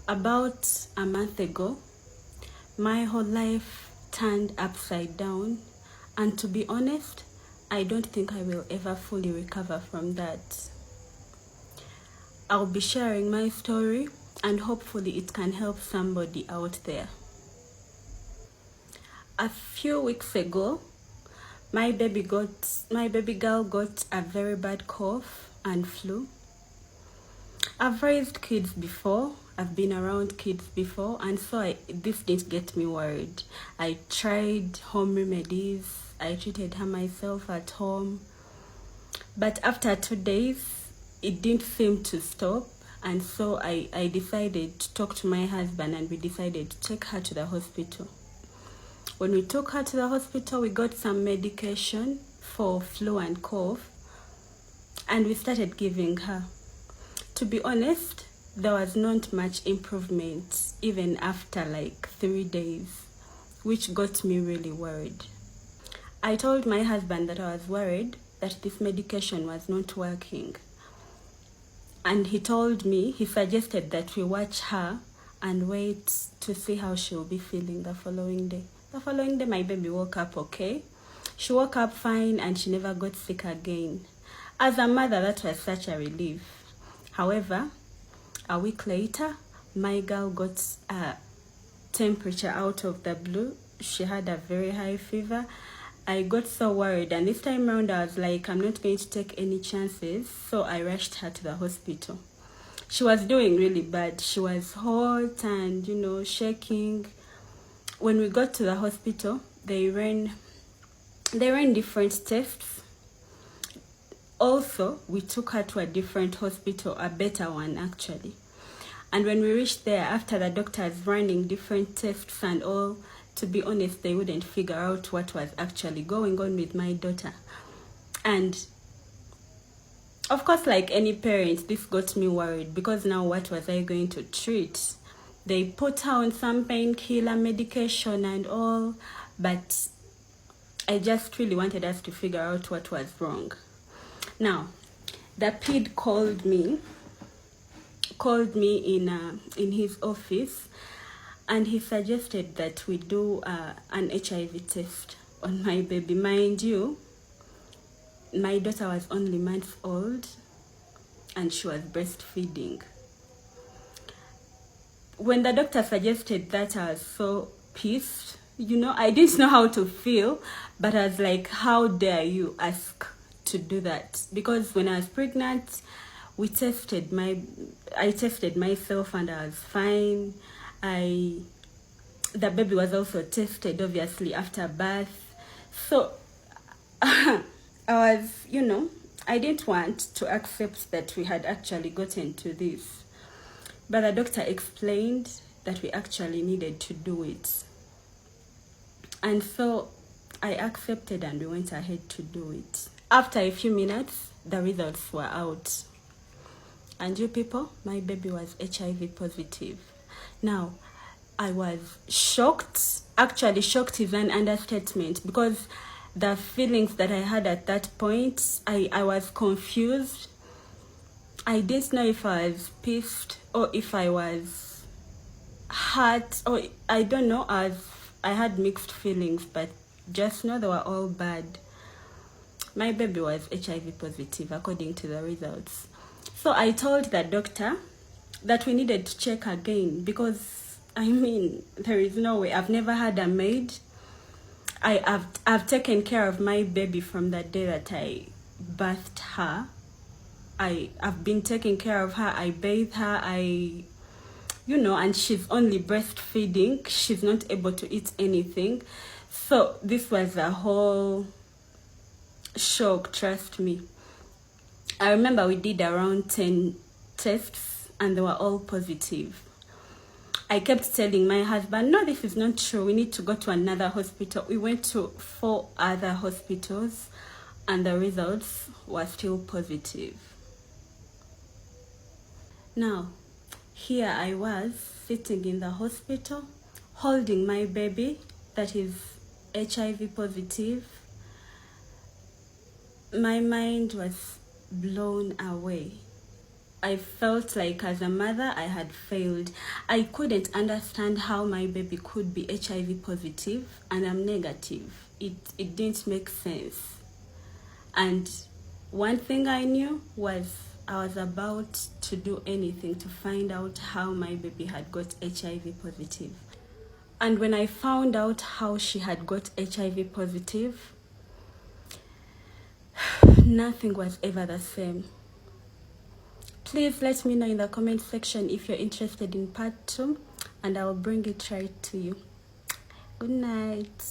About a month ago, my whole life turned upside down, and to be honest, I don't think I will ever fully recover from that. I'll be sharing my story, and hopefully it can help somebody out there. A few weeks ago, my baby girl got a very bad cough and flu. I've raised kids before, I've been around kids before, and so this didn't get me worried. I tried home remedies, I treated her myself at home, but after 2 days, it didn't seem to stop, and so I decided to talk to my husband, and we decided to take her to the hospital. When we took her to the hospital, we got some medication for flu and cough, and we started giving her. To be honest, there was not much improvement even after like 3 days, which got me really worried. I told my husband that I was worried that this medication was not working. And he suggested that we watch her and wait to see how she'll be feeling the following day. The following day, my baby woke up okay. She woke up fine and she never got sick again. As a mother, that was such a relief. However, a week later, my girl got a temperature out of the blue. She had a very high fever. I got so worried, and this time around I was like, I'm not going to take any chances, so I rushed her to the hospital. She was doing really bad. She was hot and, shaking. When we got to the hospital, they ran different tests. Also, we took her to a different hospital, a better one actually. And when we reached there, after the doctors running different tests and all, to be honest, they wouldn't figure out what was actually going on with my daughter. And of course, like any parent, this got me worried, because now what was I going to treat? They put her on some painkiller medication and all, but I just really wanted us to figure out what was wrong. Now, the PID called me in his office, and he suggested that we do an HIV test on my baby. Mind you, my daughter was only months old and she was breastfeeding. When the doctor suggested that, I was so pissed. I didn't know how to feel, but I was like, how dare you ask to do that? Because when I was pregnant, I tested myself and I was fine. The baby was also tested, obviously, after birth. So I was, I didn't want to accept that we had actually gotten to this. But the doctor explained that we actually needed to do it. And so I accepted and we went ahead to do it. After a few minutes, the results were out. And you people, my baby was HIV positive. Now, I was shocked. Actually, shocked is an understatement, because the feelings that I had at that point, I was confused. I didn't know if I was pissed or if I was hurt, or I don't know. I had mixed feelings, but just know they were all bad. My baby was HIV positive according to the results. So I told the doctor that we needed to check again, because there is no way. I've never had a maid. I've taken care of my baby from the day that I birthed her. I've been taking care of her. I bathe her. And she's only breastfeeding. She's not able to eat anything. So this was a whole shock, trust me. I remember we did around 10 tests and they were all positive. I kept telling my husband, no, this is not true. We need to go to another hospital. We went to 4 other hospitals and the results were still positive. Now, here I was sitting in the hospital, holding my baby that is HIV positive. My mind was blown away. I felt like as a mother I had failed. I couldn't understand how my baby could be HIV positive and I'm negative. It didn't make sense. And one thing I knew was I was about to do anything to find out how my baby had got HIV positive. And when I found out how she had got HIV positive, nothing was ever the same. Please let me know in the comment section if you're interested in part 2, and I'll bring it right to you. Good night.